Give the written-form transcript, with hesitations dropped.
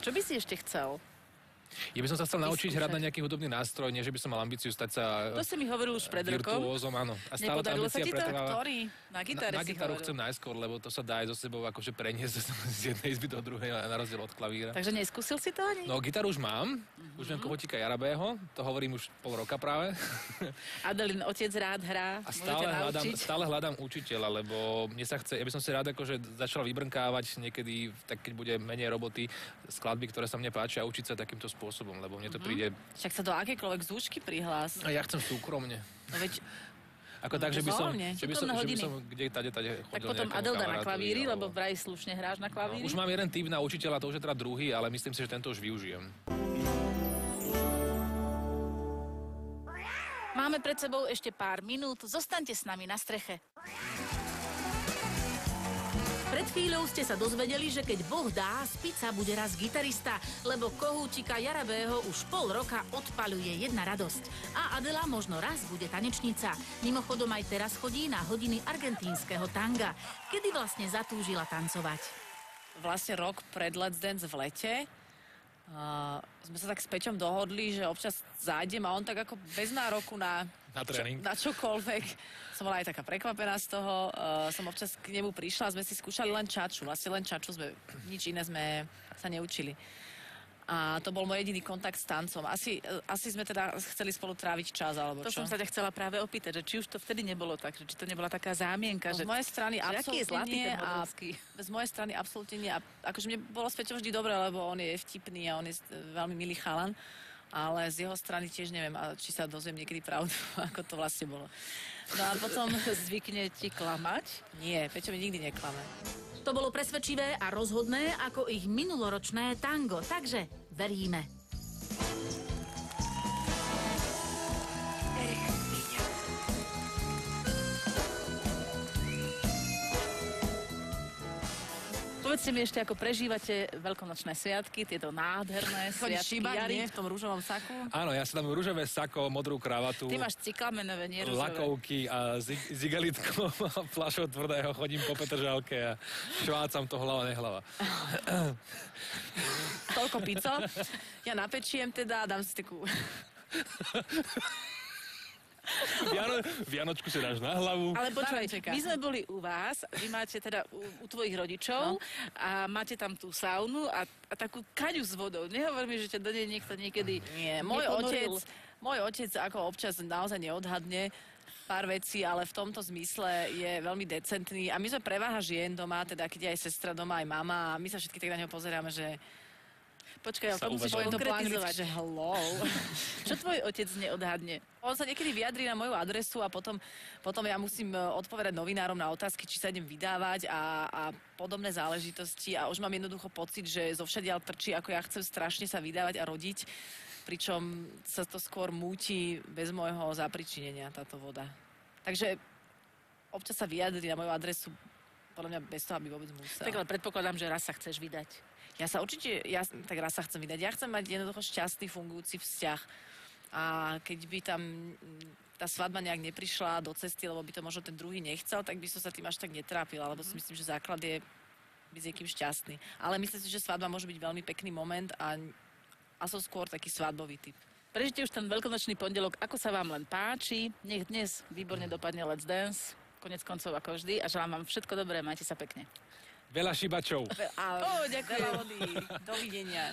Čo by si ešte chcel? Ja by som sa chcel naučiť hrať na nejaký hudobný nástroj, nie že by som mal ambíciu stať sa To si mi hovoril už pred rokom. virtuózom, áno. A stále tá Nepodarilo sa ambícia ti to? pretrváva. Ktorý? Na gitare Na si gitaru hovoril. chcem najskôr, lebo to sa dá aj so sebou akože preniesť z jednej izby do druhej, na rozdiel od klavíra. Takže neskúsil si to ani? No, gitaru už mám, už viem Kohotíka Jarabého, to hovorím už pol roka práve. Adelín otec rád hrá, A môžete naučiť. stále hľadám učiteľa, lebo mne sa chce, ja by som si rád akože začal vybrnkávať niekedy, tak keď bude menej roboty, skladby, ktoré sa mne páčia, a učiť sa takýmto spôsobom, lebo mne to príde. Však sa do akékoľvek zúšky prihlás. A ja chcem súkromne. No veď, Ako tak, že by som, Zvolne, že by súkromné som hodiny. kde tade chodil tak potom nejakému Adelda na kamarátovi, klavíri, alebo- lebo vraj slušne hráš na klavíri. Už mám jeden typ na učiteľa, to už je teda druhý, ale myslím si, že tento už využijem. Máme pred sebou ešte pár minút, zostaňte s nami na streche. Pred chvíľou ste sa dozvedeli, že keď Boh dá, Spica bude raz gitarista, lebo Kohútika Jarabého už pol roka odpaľuje jedna radosť. A Adela možno raz bude tanečnica. Mimochodom aj teraz chodí na hodiny argentínskeho tanga. Kedy vlastne zatúžila tancovať? Vlastne rok pred Let's Dance v lete. Sme sa tak s Peťom dohodli, že občas zájdem a on tak ako bez nároku na tréning. na čokoľvek. Som bola aj taká prekvapená z toho. Som občas k nemu prišla a sme si skúšali len čaču. Vlastne len čaču nič iné sme sa neučili. A to bol môj jediný kontakt s tancom. Asi sme teda chceli spolu tráviť čas, alebo To čo? som sa ťa chcela práve opýtať, že či už to vtedy nebolo tak, že či to nebola taká zámienka, No, že z mojej strany že aký je zlatý absolútne nie ten a modelský. z mojej strany absolútne nie. A akože mne bolo s Peťom vždy dobre, lebo on je vtipný a on je veľmi milý chalan. Ale z jeho strany tiež neviem, či sa dozviem niekedy pravdu, ako to vlastne bolo. No a potom Zvykne ti klamať? nie, Peťo mi nikdy neklame. To bolo presvedčivé a rozhodné ako ich minuloročné tango, takže veríme. Povedzte mi ešte, ako prežívate veľkonočné sviatky, tieto nádherné Chodíš sviatky šíbať, jary. nie? V tom rúžovom saku? Áno, ja si dám rúžové sako, modrú kravatu, Ty máš cyklamenové, nie rúžové. lakovky a zigelitko a fľašou tvrdého, chodím po Petržalke a švácam to hlava, nehlava. Toľko pico. Ja napečiem teda a dám si takú... Vianočku si dáš na hlavu. Ale počúvaj, Barančeka. my sme boli u vás, vy máte teda u tvojich rodičov a máte tam tú saunu a takú kaňu s vodou. Nehovor mi, že ťa do nej niekto niekedy Nie, neponoril. môj otec ako občas naozaj neodhadne pár vecí, ale v tomto zmysle je veľmi decentný. A my sme preváha žien doma, teda keď je aj sestra doma, aj mama, a my sa všetky tak na neho pozeráme, že Počkaj, ale Sa to musíš uvedom. poviem to po anglicky, konkretizovať. že hello. Čo tvoj otec neodhadne? On sa niekedy vyjadrí na moju adresu a potom ja musím odpovedať novinárom na otázky, či sa idem vydávať a podobné záležitosti. A už mám jednoducho pocit, že zo všadiaľ trčí, ako ja chcem strašne sa vydávať a rodiť, pričom sa to skôr múti bez môjho zapričinenia, táto voda. Takže občas sa vyjadrí na moju adresu, podľa mňa bez toho, aby vôbec musel. Tak ale predpokladám, že raz sa chceš vydať. Ja sa určite, tak raz sa chcem vydať. Ja chcem mať jednoducho šťastný, fungujúci vzťah. A keď by tam tá svadba nejak neprišla do cesty, lebo by to možno ten druhý nechcel, tak by som sa tým až tak netrápila, lebo si myslím, že základ je byť s niekým šťastný. Ale myslím si, že svadba môže byť veľmi pekný moment a som skôr taký svadbový typ. Prežite už ten veľkonočný pondelok, ako sa vám len páči. Nech dnes výborne dopadne Let's Dance. Konec koncov ako vždy a želám vám všetko dobré, majte sa pekne. Veľa šibačov. A ďakujem. veľa vody. Dovidenia.